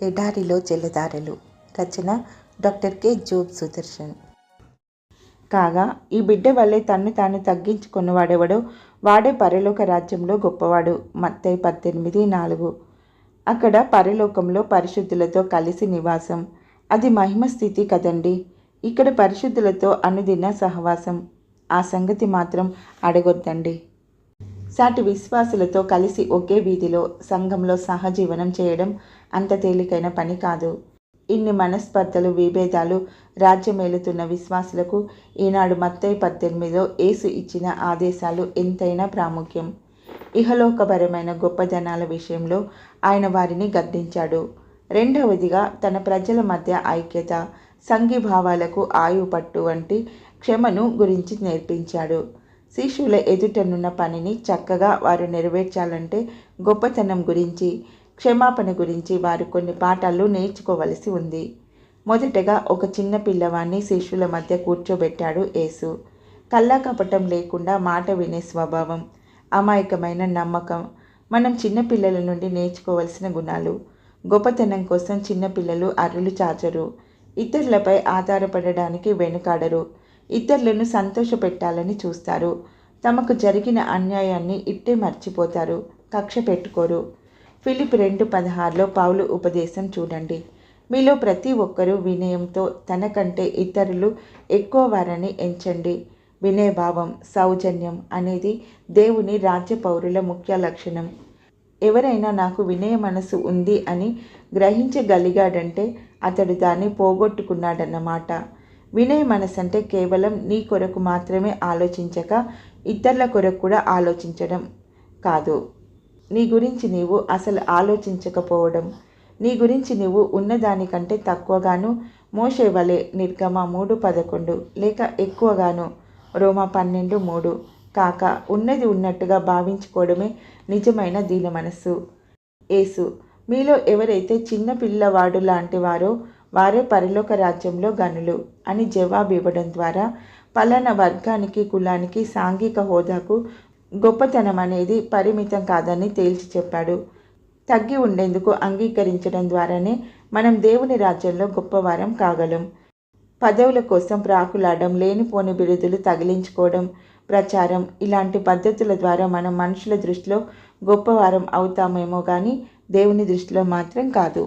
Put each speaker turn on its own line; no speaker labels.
ఎడారిలో జలధారలు. రచన doctor K Job Sudarshan. కాగా ఈ బిడ్డ వల్లే తన్ను తాను తగ్గించుకున్నవాడెవడో వాడే పరలోక రాజ్యంలో గొప్పవాడు. మత్తయి 18:4. అక్కడ పరలోకంలో పరిశుద్ధులతో కలిసి నివాసం. అది మహిమ స్థితి కదండి. ఇక్కడ పరిశుద్ధులతో అనుదిన సహవాసం. ఆ సంగతి మాత్రం అడగొద్దండి. సాటి విశ్వాసులతో కలిసి ఒకే వీధిలో సంఘంలో సహజీవనం చేయడం అంత తేలికైన పని కాదు. ఇన్ని మనస్పర్ధలు, విభేదాలు రాజ్యమేలుతున్న విశ్వాసులకు ఈనాడు మత్తయి 18లో యేసు ఇచ్చిన ఆదేశాలు ఎంతైనా ప్రాముఖ్యం. ఇహలోకపరమైన గొప్పదనాల విషయంలో ఆయన వారిని గద్దించాడు. రెండవదిగా తన ప్రజల మధ్య ఐక్యత, సంఘీభావాలకు ఆయుపట్టు వంటి క్షమను గురించి నేర్పించాడు. శిష్యుల ఎదుటనున్న పనిని చక్కగా వారు నెరవేర్చాలంటే గొప్పతనం గురించి, క్షమాపణ గురించి వారు కొన్ని పాఠాలు నేర్చుకోవలసి ఉంది. మొదటగా ఒక చిన్న పిల్లవాడిని శిష్యుల మధ్య కూర్చోబెట్టాడు యేసు. కల్లాకపటం లేకుండా మాట వినే స్వభావం, అమాయకమైన నమ్మకం మనం చిన్నపిల్లల నుండి నేర్చుకోవలసిన గుణాలు. గొప్పతనం కోసం చిన్నపిల్లలు అర్రులు చాచరు. ఇతరులపై ఆధారపడడానికి వెనుకాడరు. ఇతరులను సంతోషపెట్టాలని చూస్తారు. తమకు జరిగిన అన్యాయాన్ని ఇట్టే మర్చిపోతారు. కక్ష పెట్టుకోరు. ఫిలిప్పీ 2:16లో పౌలు ఉపదేశం చూడండి. మీలో ప్రతి ఒక్కరూ వినయంతో తనకంటే ఇతరులు ఎక్కువ వారని ఎంచండి. వినయభావం, సౌజన్యం అనేది దేవుని రాజ్య పౌరుల ముఖ్య లక్షణం. ఎవరైనా నాకు వినయ మనసు ఉంది అని గ్రహించగలిగాడంటే అతడు దాన్ని పోగొట్టుకున్నాడన్నమాట. వినయ మనసంటే కేవలం నీ కొరకు మాత్రమే ఆలోచించక ఇతరుల కొరకు కూడా ఆలోచించడం కాదు. నీ గురించి నీవు అసలు ఆలోచించకపోవడం. నీ గురించి నీవు ఉన్నదానికంటే తక్కువగాను, మోషే వలె నిర్గమ 3:11 లేక ఎక్కువగాను రోమా 12:3 కాక ఉన్నది ఉన్నట్టుగా భావించుకోవడమే నిజమైన దీన మనస్సు. యేసు, మీలో ఎవరైతే చిన్న పిల్లవాడు లాంటి వారో వారే పరలోక రాజ్యంలో గనులు అని జవాబు ఇవ్వడం ద్వారా పలానా వర్గానికి, కులానికి, సాంఘిక హోదాకు గొప్పతనం అనేది పరిమితం కాదని తేల్చి చెప్పాడు. తగ్గి ఉండేందుకు అంగీకరించడం ద్వారానే మనం దేవుని రాజ్యంలో గొప్పవారం కాగలం. పదవుల కోసం ప్రాకులాడడం, లేనిపోని బిరుదులు తగిలించుకోవడం, ప్రచారం ఇలాంటి పద్ధతుల ద్వారా మనం మనుషుల దృష్టిలో గొప్పవారం అవుతామేమో కానీ దేవుని దృష్టిలో మాత్రం కాదు.